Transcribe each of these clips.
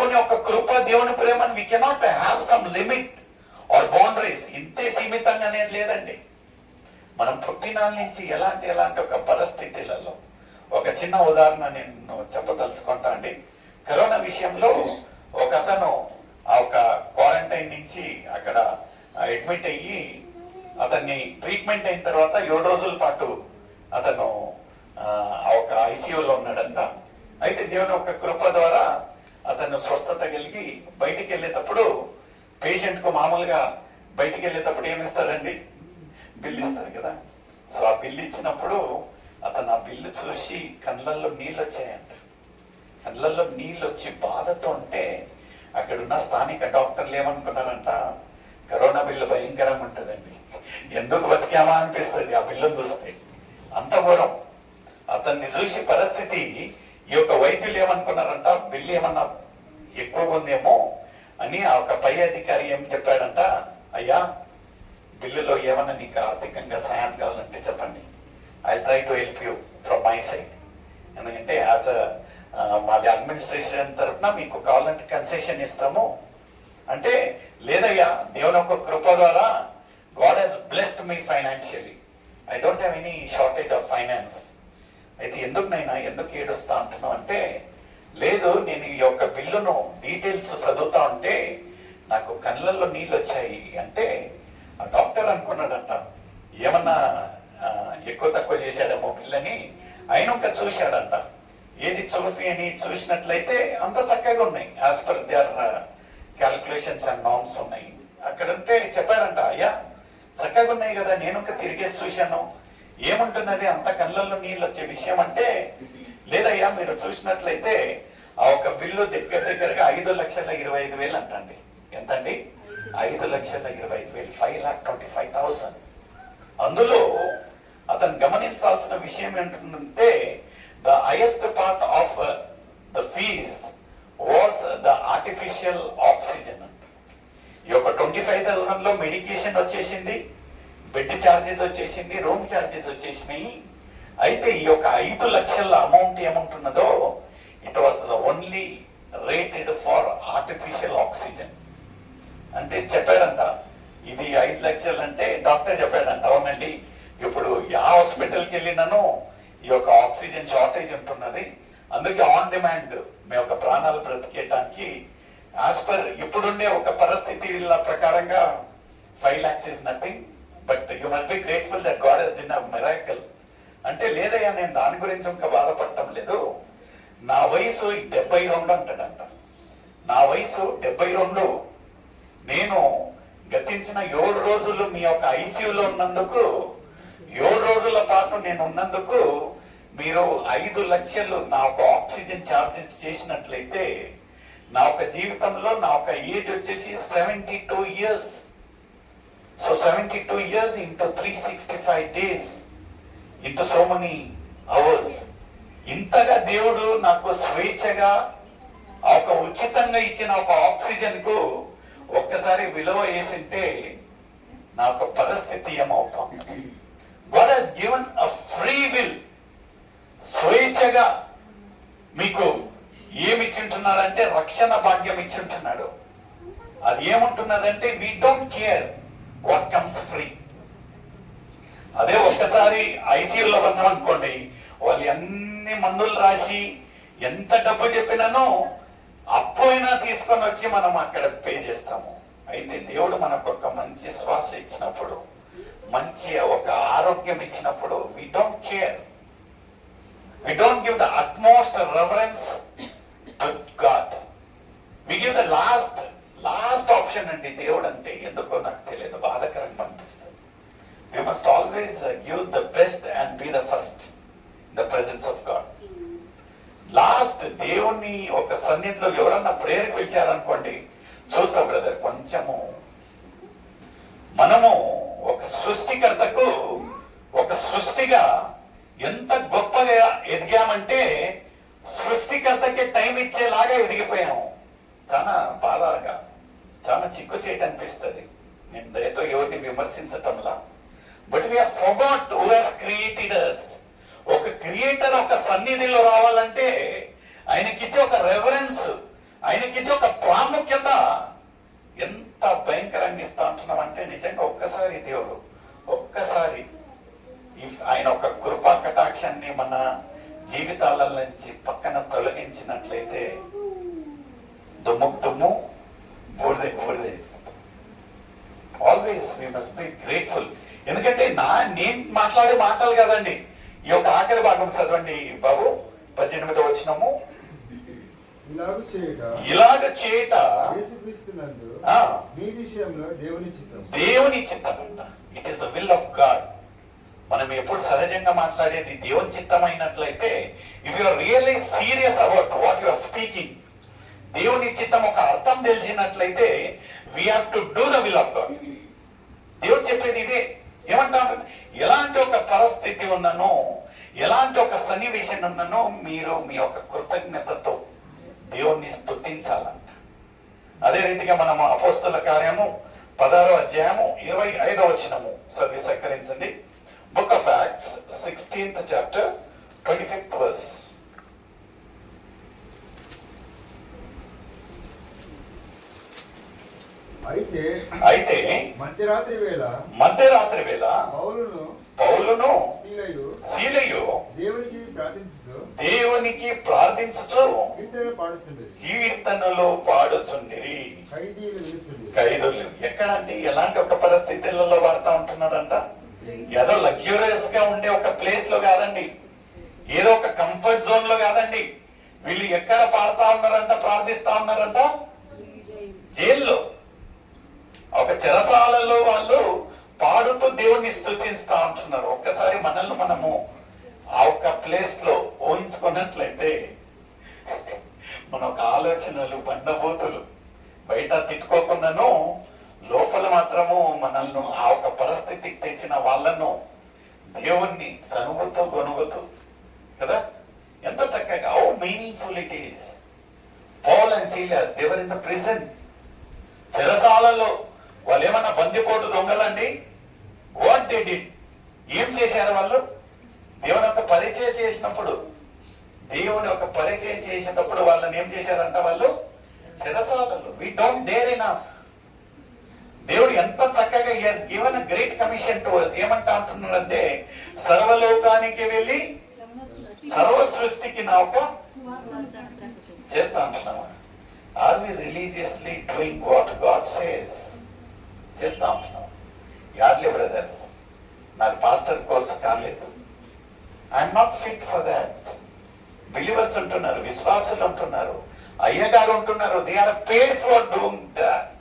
దేవుని యొక్క కృప, దేవుని ప్రేమని we cannot have some limit or boundaries. ఇంతే సీమితంగా అనేది లేదండి. మనం పుట్టినాల నుంచి ఎలాంటి ఒక పరిస్థితులలో ఒక చిన్న ఉదాహరణ నేను చెప్పదలుచుకుంటా అండి. కరోనా విషయంలో ఒక అతను ఒక క్వారంటైన్ నుంచి అక్కడ అడ్మిట్ అయ్యి అతన్ని ట్రీట్మెంట్ అయిన తర్వాత 7 రోజుల పాటు అతను ఒక ఐసీయూలో ఉన్నాడంట. అయితే దేవుని ఒక కృప ద్వారా అతను స్వస్థత కలిగి బయటికి వెళ్ళేటప్పుడు పేషెంట్ కు మామూలుగా బయటికి వెళ్ళేటప్పుడు ఏమిస్తారండి? బిల్లు ఇస్తారు కదా. సో ఆ బిల్లు ఇచ్చినప్పుడు అతను ఆ బిల్లు చూసి కళ్ళల్లో నీళ్ళు వచ్చాయంట. కళ్ళల్లో నీళ్ళు వచ్చి బాధతో ఉంటే అక్కడున్న స్థానిక డాక్టర్లు ఏమనుకున్నారంట, కరోనా బిల్లు భయంకరంగా ఉంటుందండి, ఎందుకు బతికామా అనిపిస్తుంది ఆ బిల్లును చూస్తే. అంత ఘోరం. అతన్ని చూసి పరిస్థితి ఈ యొక్క వైద్యులు ఏమనుకున్నారంట, బిల్లు ఏమన్నా ఎక్కువగా ఉందేమో అని ఆ ఒక పై అధికారి ఏం చెప్పాడంట, అయ్యా బిల్లులో ఏమన్నా నీకు ఆర్థికంగా సహాయం కావాలంటే చెప్పండి, I try to help you from my side. ఎందుకంటే యాజ్ మాది అడ్మినిస్ట్రేషన్ తరఫున మీకు కావాలంటే కన్సెషన్ ఇస్తాము అంటే, లేదయ్యా దేవుని యొక్క కృప ద్వారా God has blessed me financially, I don't have any shortage of finance. అయితే ఎందుకు ఏడుస్తా అంటున్నావు అంటే, లేదు నేను ఈ యొక్క బిల్లును డీటెయిల్స్ చదువుతా ఉంటే నాకు కళ్ళల్లో నీళ్ళు వచ్చాయి అంటే, ఆ డాక్టర్ అనుకున్నాడంట ఏమన్నా ఎక్కువ తక్కువ చేశాడేమో పిల్లని. ఆయన ఒక చూశాడంట, ఏది చూసినట్లయితే అంత చక్కగా ఉన్నాయి, as per the calculations and norms ఉన్నాయి. అక్కడంటే చెప్పారంట, అయ్యా చక్కగా ఉన్నాయి కదా, నేను ఒక తిరిగేసి చూశాను, ఏముంటున్నది అంత కళ్ళల్లో నీళ్ళు వచ్చే విషయం అంటే, లేదయ్యా మీరు చూసినట్లయితే ఆ ఒక బిల్లు దగ్గరగా 5,25,000 అంటండి. ఎంతండి? 5,25,000, 5,25,000. అందులో అతను గమనించాల్సిన విషయం ఏంటంటే, the highest part of the fees was the artificial oxygen అంట. ఈ యొక్క 25,000 లో మెడికేషన్ వచ్చేసింది, బెడ్ ఛార్జెస్ వచ్చేసింది, రూమ్ ఛార్జెస్ వచ్చేసినాయి. అయితే ఈ యొక్క 5 లక్షల అమౌంట్ ఏముంటున్నదో, it was only rated for artificial oxygen. అంటే చెప్పాడంట, ఇది 5 లక్షలు అంటే డాక్టర్ చెప్పాడంట, అవునండి ఇప్పుడు ఏ హాస్పిటల్కి వెళ్ళినానో ఈ యొక్క ఆక్సిజన్ షార్టేజ్ ఉంటున్నది, అందుకే ఆన్ డిమాండ్ మేము ఒక ప్రాణాలు బ్రతికేయడానికి యాజ్ పర్ ఇప్పుడుండే ఒక పరిస్థితుల ప్రకారంగా 5 lakhs is nothing, but you must be grateful that God has done a miracle. అంటే లేదయ్యా నేను దాని గురించి ఇంకా బాధపడటం లేదు, నా వయసు 72 అంటాడంట. నా వయసు 72, నేను గతించిన 7 రోజులు మీ యొక్క ఐసీయూలో ఉన్నందుకు, 7 రోజుల పాటు నేను ఉన్నందుకు మీరు 5 లక్షలు నా ఒక ఆక్సిజన్ ఛార్జెస్ చేసినట్లయితే, నా ఒక జీవితంలో నా ఒక ఏజ్ వచ్చేసి 72 years. So 72 years into 365 days into so many hours. ఇంతగా దేవుడు నాకు స్వేచ్ఛగా ఒక ఉచితంగా ఇచ్చిన ఒక ఆక్సిజన్ కు ఒక్కసారి విలువ వేసింటే నా ఒక పరిస్థితి ఏమవుతాం? God has given a free will. స్వేచ్ఛగా మీకు ఏమి ఇచ్చింటున్నాడంటే రక్షణ భాగ్యం ఇచ్చింటున్నాడు. అది ఏముంటున్నదంటే, we don't care what comes free. అదే ఒక్కసారి ఐసీయూలో ఉన్నామనుకోండి, వాళ్ళు ఎన్ని మందులు రాసి ఎంత డబ్బు చెప్పినానో అప్పుడైనా తీసుకొని వచ్చి మనం అక్కడ పే చేస్తాము. అయితే దేవుడు మనకు ఒక మంచి శ్వాస ఇచ్చినప్పుడు, మంచి ఒక ఆరోగ్యం ఇచ్చినప్పుడు, we don't care. We don't give the utmost reverence to God. We give the last option అండి దేవుడు అంటే. ఎందుకో నాకు తెలియదు, బాధకరంగా అనిపిస్తుంది. We must always give the best and be the first in the presence of God. Last దేవుణ్ణి ఒక సన్నిధిలో ఎవరన్నా ప్రేయర్కి పిలిచారనుకోండి, చూస్తా బ్రదర్ కొంచెము మనము ఒక సృష్టికర్తకు ఒక సృష్టిగా ఎంత గొప్పగా ఎదిగామంటే, సృష్టికర్తకి టైం ఇచ్చేలాగా ఎదిగిపోయాము. చాలా బాధగా, చాలా చిక్కు చేయటం అనిపిస్తుంది. నేను దయతో ఎవరిని విమర్శించటంలా, but we have forgot who has created us. ఒక క్రియేటర్ ఒక సన్నిధిలో రావాలంటే ఆయనకిచ్చే ఒక రెఫరెన్స్, ఆయనకి ఇది ఒక ప్రాముఖ్యత ఎంత భయంకరంగా ఇస్తా ఉంటున్నాం అంటే నిజంగా ఒక్కసారి దేవుడు ఒక్కసారి ఆయన ఒక కృపా కటాక్షాన్ని మన జీవితాల నుంచి పక్కన తొలగించినట్లయితే దుమ్ము బూడిదే. Always we must be grateful. ఎందుకంటే నేను మాట్లాడే మాటలు కదండి. ఈ యొక్క ఆఖరి భాగం చదవండి బాబు, 18వ వచనము. ఇలాగ చేయట దేవుని చిత్తం అంట. It is the will of God. మనం ఎప్పుడు సహజంగా మాట్లాడేది దేవుని చిత్తం అయినట్లయితే, if you are really serious about what you are speaking, దేవుని చిత్తం ఒక అర్థం తెలిసినట్లయితే we have to do the will of God. దేవుడు చెప్పేది ఇదే. ఏమంటారు? ఎలాంటి ఒక పరిస్థితి ఉన్ననో, ఎలాంటి ఒక సన్నివేశం ఉన్ననో మీరు మీ యొక్క కృతజ్ఞతతో దేవుణ్ణి స్తుతించాలంట. అదే రీతిగా మనము అపోస్తల కార్యము 16వ అధ్యాయము 25వ వచనము సవిసకరించండి. Book of Acts 16th chapter 25th verse. అయితే మధ్యరాత్రి వేళ పౌలును శీలయు దేవునికి ప్రార్థించుచు కీర్తనలు పాడుచుండిరి. ఖైదీలు ఎక్కడంటే ఎలాంటి ఒక పరిస్థితులలో వాడుతూ ఉంటున్నారంట. ఏదో లగ్జూరియస్ గా ఉండే ఒక ప్లేస్ లో కాదండి, ఏదో ఒక కంఫర్ట్ జోన్ లో కాదండి. వీళ్ళు ఎక్కడ పాడుతా ఉన్నారంట, ప్రార్థిస్తా ఉన్నారంట? జైల్లో, ఒక చెరసాలలో వాళ్ళు పాడుతూ దేవుణ్ణి స్తుతిస్తా ఉంటున్నారు. ఒక్కసారి మనల్ని మనము ఆ ఒక్క ప్లేస్ లో ఊహించుకున్నట్లయితే మన ఒక ఆలోచనలు బండబూతులు బయట తిట్టుకోకుండాను లోపల మాత్రము మనల్ని ఆ ఒక పరిస్థితికి తెచ్చిన వాళ్ళను దేవుణ్ణి సనుగుతూ గొనుగుతూ కదా, ఎంత చక్కగా how meaningful it is. Paul and Silas they were in the prison. చెరసాలలో వాళ్ళు ఏమన్నా బందిపోటు దొంగలండి? What they did? ఏం చేశారు వాళ్ళు? దేవుని యొక్క పరిచయం చేసినప్పుడు, దేవుని యొక్క పరిచయం చేసేటప్పుడు వాళ్ళని ఏం చేశారంట? వాళ్ళు చెరసాలలో. We don't dare enough. దేవుడు ఎంత చక్కగా he has given a great commission to us. ఏమంటా అంటున్నాడంటే, సర్వలోకానికి వెళ్ళి సర్వ సృష్టికి నా ఒక చేస్తా అంటున్నావా? Are we religiously doing what God says? చేస్తా ఉంటున్నాం. యాడ్లీ బ్రదర్, నాది పాస్టర్ కోర్స్ కాలేదు, I'm not fit for that. Believers ఉంటున్నారు, విశ్వాసులు ఉంటున్నారు, అయ్యగారు ఉంటున్నారు, they are paid for doing that.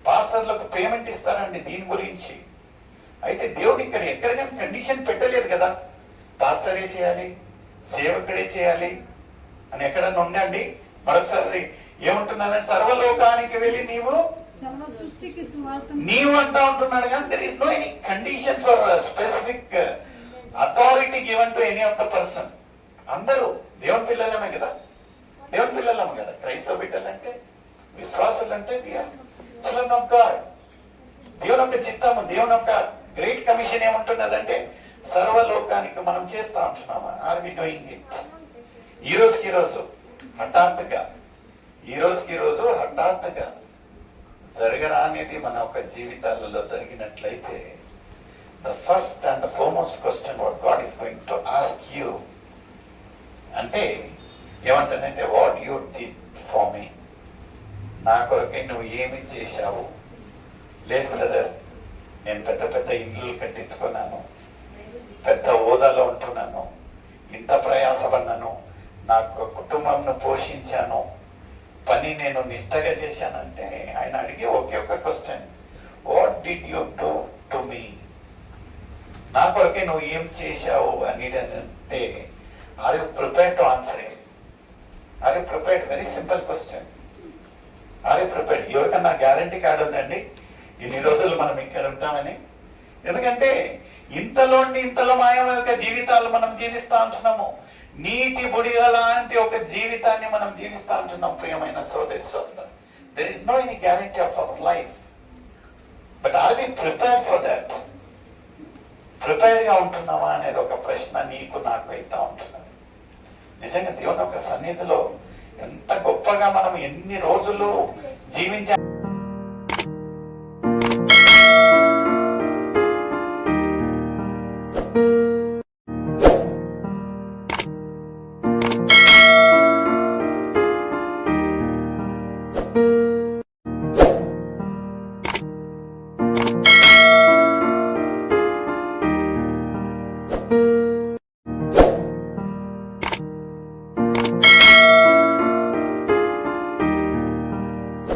పాస్టర్లకు పేమెంట్ ఇస్తారండి దీని గురించి. అయితే దేవుడు ఇక్కడ ఎక్కడైనా కండిషన్ పెట్టలేదు కదా, పాస్టరే చేయాలి, సేవకుడే చేయాలి అని ఎక్కడన్నా ఉండండి. మరొకసారి ఏమంటున్నారని, సర్వలోకానికి వెళ్ళి నీవు అంటా ఉంటున్నాడు. కానీ there is no any conditions or specific authority given to any of the person. అందరూ దేవుని పిల్లలమే కదా, దేవుని పిల్లలమే కదా. క్రైస్తవ బిడ్డలంటే, విశ్వాసులు అంటే చిల్డ్రన్ ఆఫ్ గాడ్. దేవుని యొక్క చిత్తము, దేవుని యొక్క గ్రేట్ కమిషన్ ఏముంటున్నదంటే, సర్వలోకానికి మనం చేస్తా ఉంటున్నామా? Are we doing it? ఈ రోజుకి రోజు హఠాత్తుగా జరగరా అనేది మన ఒక జీవితాలలో జరిగినట్లయితే, the first and the foremost question what God is going to ask you అంటే ఏమంటానంటే, what you did for me? నా కొరకే నువ్వు ఏమి చేశావు? లేదు బ్రదర్, నేను పెద్ద పెద్ద ఇల్లు కట్టించుకున్నాను, పెద్ద హోదాలో ఉంటున్నాను, ఇంత ప్రయాసపడ్డాను, నా కుటుంబంను పోషించాను, పని నేను నిష్టగా చేశానంటే, ఆయన అడిగే ఒకే ఒక question, what did you do to me? నా కొరకే నువ్వు ఏం చేశావు అని అంటే, are you prepared to answer it? Are you prepared? Very simple question. Are you prepared? ఎవరికన్నా గ్యారంటీ కార్డు ఉందండి ఇన్ని రోజులు మనం ఇక్కడ ఉంటామని? ఎందుకంటే ఇంతలో మాయం యొక్క జీవితాలు మనం జీవిస్తా ఉంటున్నాము. నీటి బుడిగ లాంటి ఒక జీవితాన్ని మనం జీవిస్తా ఉంటున్నాం. ప్రియమైన సోదరి సోదరు, there is no any guarantee of our life. But are we prepared for that? Prepared గా ఉంటున్నావా అనేది ఒక ప్రశ్న నీకు నాకు అయితే ఉంటున్నది. నిజంగా దేవుని యొక్క సన్నిధిలో ఎంత గొప్పగా మనం ఎన్ని రోజులు జీవించాం.